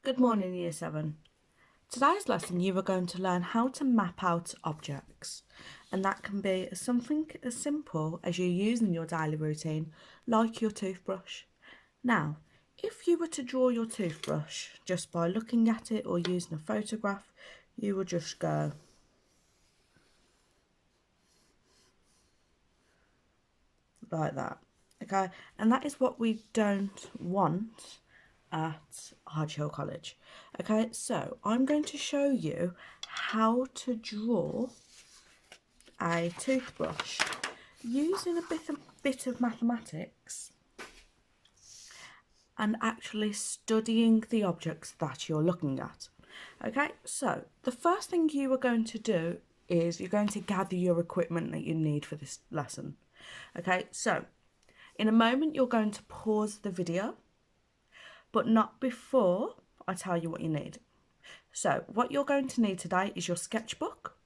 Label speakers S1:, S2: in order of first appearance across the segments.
S1: Good morning, Year 7. Today's lesson you are going to learn how to map out objects, and that can be something as simple as you use in your daily routine, like your toothbrush. Now, if you were to draw your toothbrush just by looking at it or using a photograph, you would just go like that, okay? And that is what we don't want at Hill College. Okay, so I'm going to show you how to draw a toothbrush using a bit of mathematics and actually studying the objects that you're looking at. Okay, so the first thing you are going to do is you're going to gather your equipment that you need for this lesson. Okay, so in a moment you're going to pause the video, but not before I tell you what you need. So what you're going to need today is your sketchbook.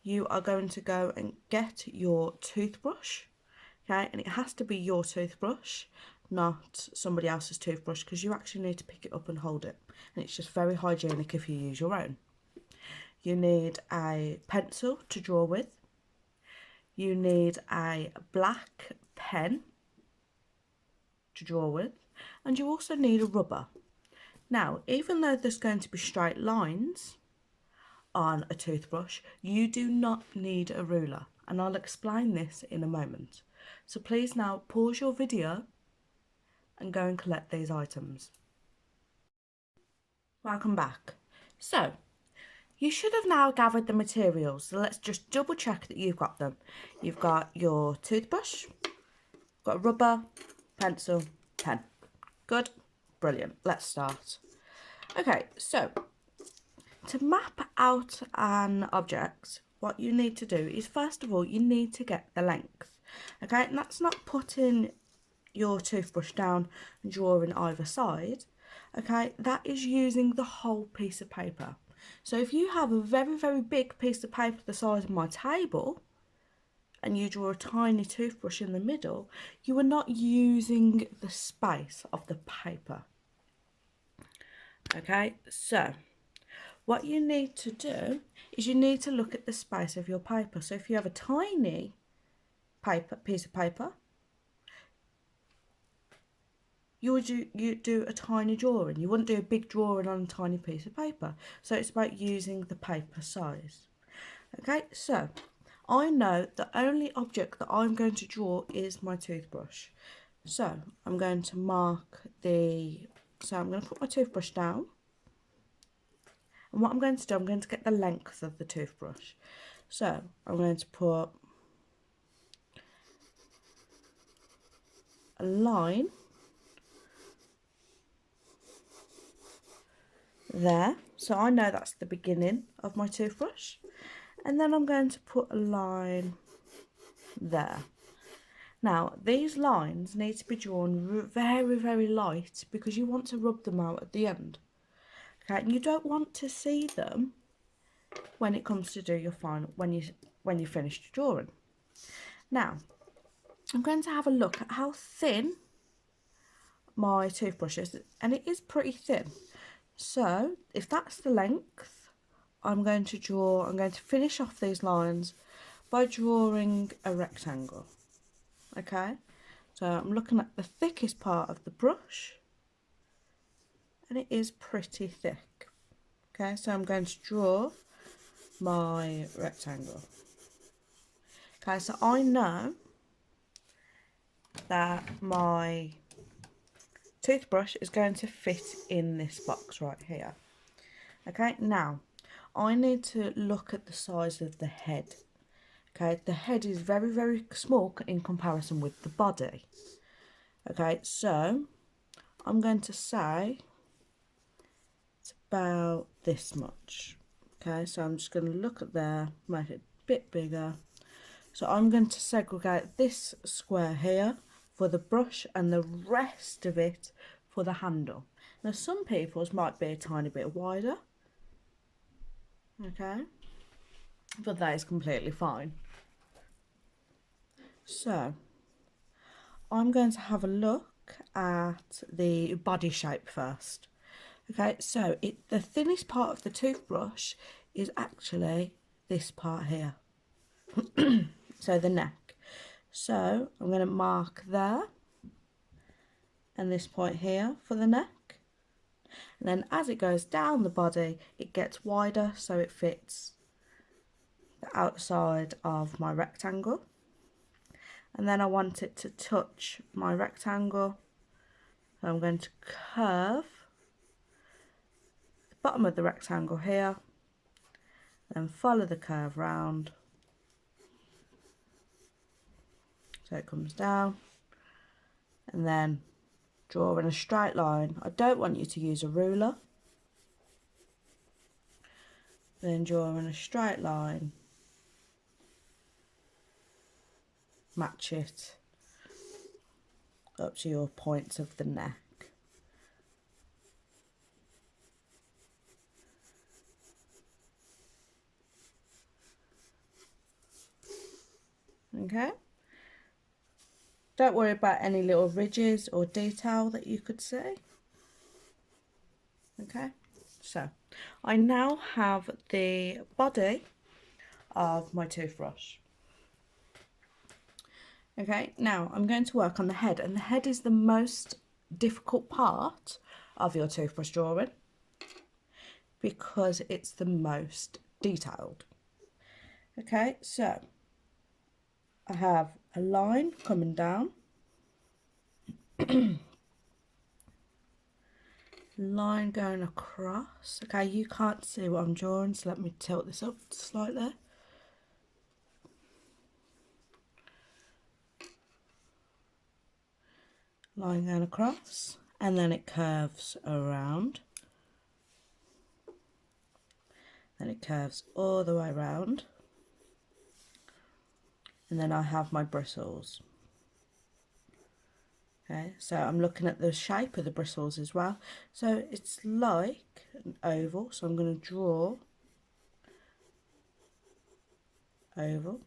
S1: You are going to go and get your toothbrush, okay, and it has to be your toothbrush, not somebody else's toothbrush, because you actually need to pick it up and hold it, and it's just very hygienic if you use your own. You need a pencil to draw with. You need a black pen to draw with, and you also need a rubber. Now, even though there's going to be straight lines on a toothbrush, you do not need a ruler, and I'll explain this in a moment. So please now pause your video and go and collect these items. Welcome back. So, you should have now gathered the materials, so let's just double check that you've got them. You've got your toothbrush, got a rubber, pencil, pen. Good, brilliant, let's start. Okay, so to map out an object, what you need to do is, first of all, you need to get the length. Okay, and that's not putting your toothbrush down and drawing either side. Okay, that is using the whole piece of paper. So if you have a very, very big piece of paper the size of my table, and you draw a tiny toothbrush in the middle, you are not using the space of the paper. Okay, so what you need to do is you need to look at the space of your paper. So if you have a tiny piece of paper, you do a tiny drawing. You wouldn't do a big drawing on a tiny piece of paper. So it's about using the paper size. Okay, so I know the only object that I'm going to draw is my toothbrush. So I'm going to I'm going to put my toothbrush down. And what I'm going to do, I'm going to get the length of the toothbrush. So I'm going to put a line there. So I know that's the beginning of my toothbrush. And then I'm going to put a line there. Now, these lines need to be drawn very, very light because you want to rub them out at the end. Okay, and you don't want to see them when it comes to do your final, when you finish your drawing. Now, I'm going to have a look at how thin my toothbrush is, and it is pretty thin. So, if that's the length, I'm going to finish off these lines by drawing a rectangle. Okay, so I'm looking at the thickest part of the brush, and it is pretty thick. Okay, so I'm going to draw my rectangle. Okay, so I know that my toothbrush is going to fit in this box right here. Okay, now I need to look at the size of the head. Okay, the head is very, very small in comparison with the body. Okay, so I'm going to say it's about this much. Okay, so I'm just going to look at there, make it a bit bigger. So I'm going to segregate this square here for the brush and the rest of it for the handle. Now some people's might be a tiny bit wider. Okay, but that is completely fine. So I'm going to have a look at the body shape first. Okay, so the thinnest part of the toothbrush is actually this part here. So the neck. So I'm going to mark there and this point here for the neck. And then as it goes down the body, it gets wider so it fits the outside of my rectangle. And then I want it to touch my rectangle. So I'm going to curve the bottom of the rectangle here, then follow the curve round so it comes down, and then draw in a straight line. I don't want you to use a ruler. Then draw in a straight line, match it up to your points of the neck. Okay, don't worry about any little ridges or detail that you could see. Okay, so I now have the body of my toothbrush. Okay, now I'm going to work on the head, and the head is the most difficult part of your toothbrush drawing because it's the most detailed. Okay, so I have a line coming down, line going across. Okay, you can't see what I'm drawing, so let me tilt this up slightly. Line going across, and then it curves around. Then it curves all the way around. And then I have my bristles. Okay, so I'm looking at the shape of the bristles as well. So it's like an oval, so I'm going to draw oval.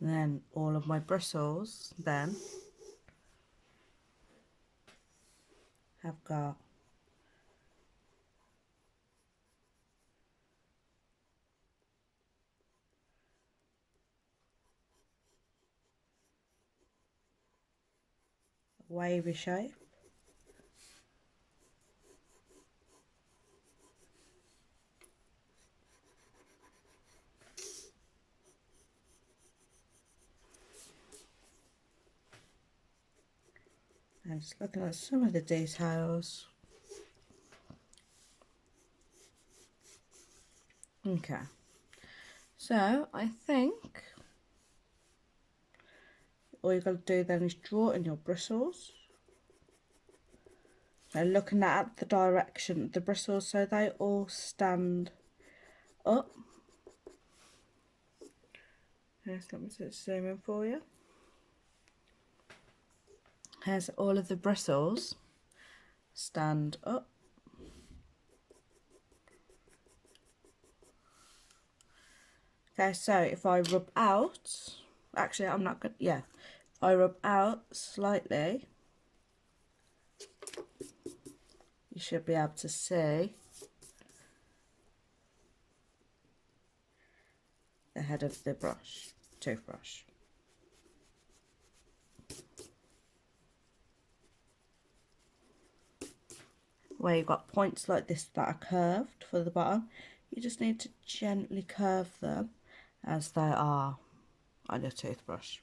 S1: And then all of my bristles then have got a wavy shape. And just looking at some of the details. Okay, so I think all you've got to do then is draw in your bristles. So looking at the direction of the bristles so they all stand up. Yes, let me just zoom in for you. Here's all of the bristles stand up. Okay, so if I rub out, actually I'm not going to, yeah, if I rub out slightly, you should be able to see the head of the toothbrush. Where you've got points like this that are curved for the bottom, you just need to gently curve them as they are on your toothbrush.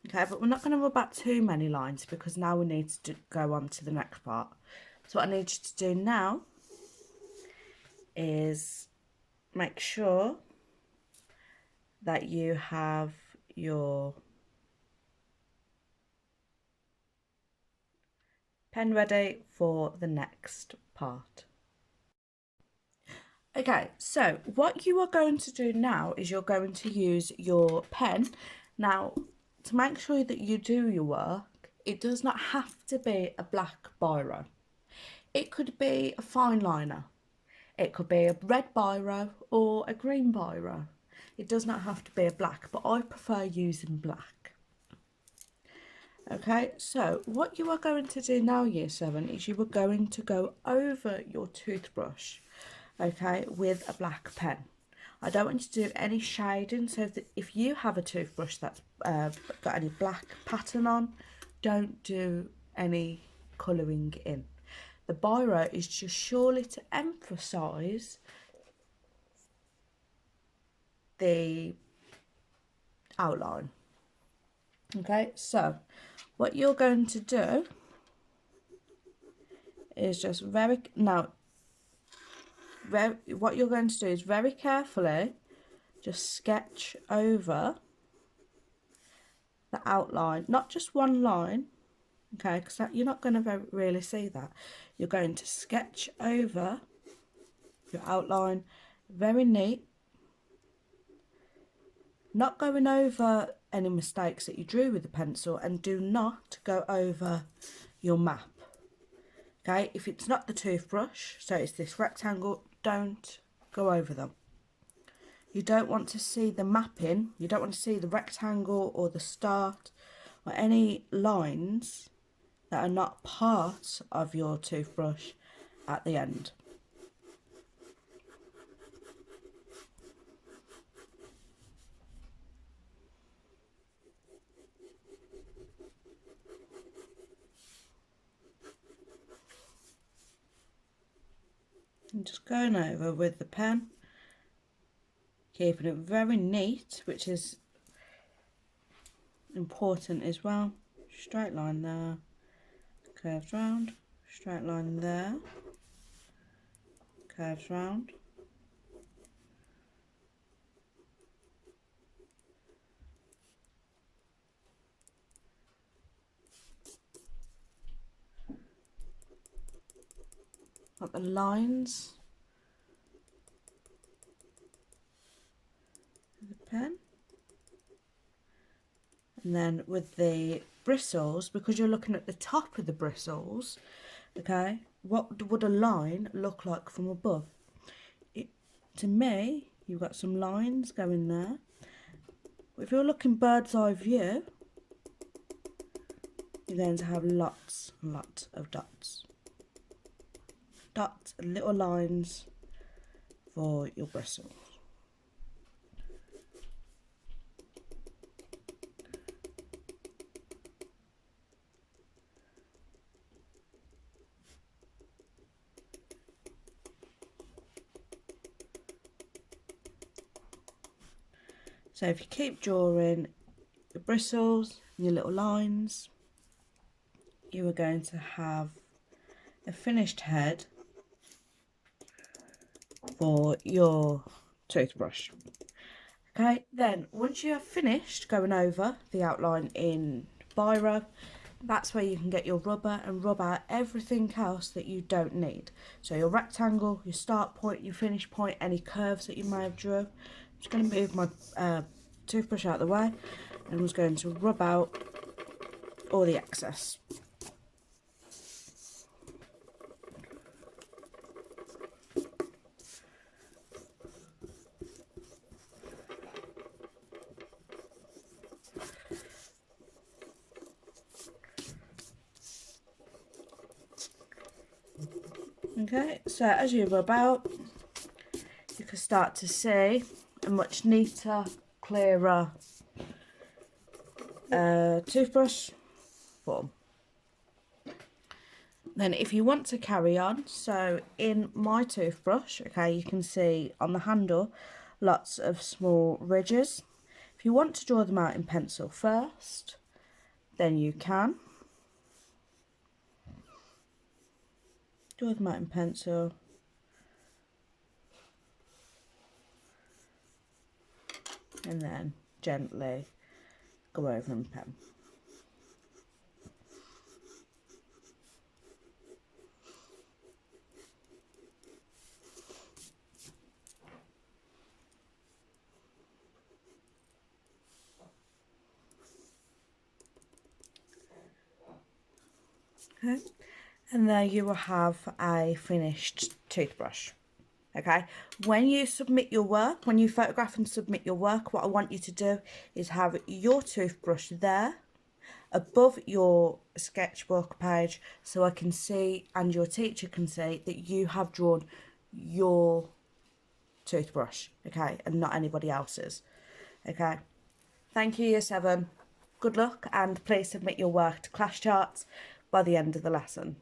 S1: Okay, but we're not going to rub out too many lines because now we need to go on to the next part. So what I need you to do now is make sure that you have your pen ready for the next part. Okay, so what you are going to do now is you're going to use your pen. Now, to make sure that you do your work, it does not have to be a black biro. It could be a fine liner. It could be a red biro or a green biro. It does not have to be a black, but I prefer using black. Okay, so what you are going to do now, Year 7, is you are going to go over your toothbrush, okay, with a black pen. I don't want you to do any shading, so that if you have a toothbrush that's got any black pattern on, don't do any colouring in. The biro is just surely to emphasise the outline. Okay, so what you're going to do is just what you're going to do is very carefully just sketch over the outline, not just one line, okay, because you're not going to really see that. You're going to sketch over your outline, very neat, not going over any mistakes that you drew with the pencil, and do not go over your map. Okay, if it's not the toothbrush, so it's this rectangle, don't go over them. You don't want to see the mapping, you don't want to see the rectangle or the start or any lines that are not part of your toothbrush at the end. I'm just going over with the pen, keeping it very neat, which is important as well. Straight line there, curves round, straight line there, curves round. Got the lines with the pen. And then with the bristles, because you're looking at the top of the bristles, okay, what would a line look like from above? To me, you've got some lines going there. If you're looking bird's eye view, you're going to have lots and lots of dots. Dots and little lines for your bristles. So if you keep drawing your bristles, your little lines, you are going to have a finished head for your toothbrush. Okay, then once you have finished going over the outline in biro, that's where you can get your rubber and rub out everything else that you don't need. So your rectangle, your start point, your finish point, any curves that you may have drew. I'm just going to move my toothbrush out of the way, and I'm just going to rub out all the excess. Okay, so as you rub out, you can start to see a much neater, clearer toothbrush form. Then if you want to carry on, so in my toothbrush, okay, you can see on the handle lots of small ridges. If you want to draw them out in pencil first, then you can. Draw them out in pencil. And then gently go over in pen. Okay, and there you will have a finished toothbrush. Okay, when you submit your work, when you photograph and submit your work, what I want you to do is have your toothbrush there above your sketchbook page, so I can see and your teacher can see that you have drawn your toothbrush, okay, and not anybody else's. Okay, thank you, Year 7. Good luck, and please submit your work to class charts by the end of the lesson.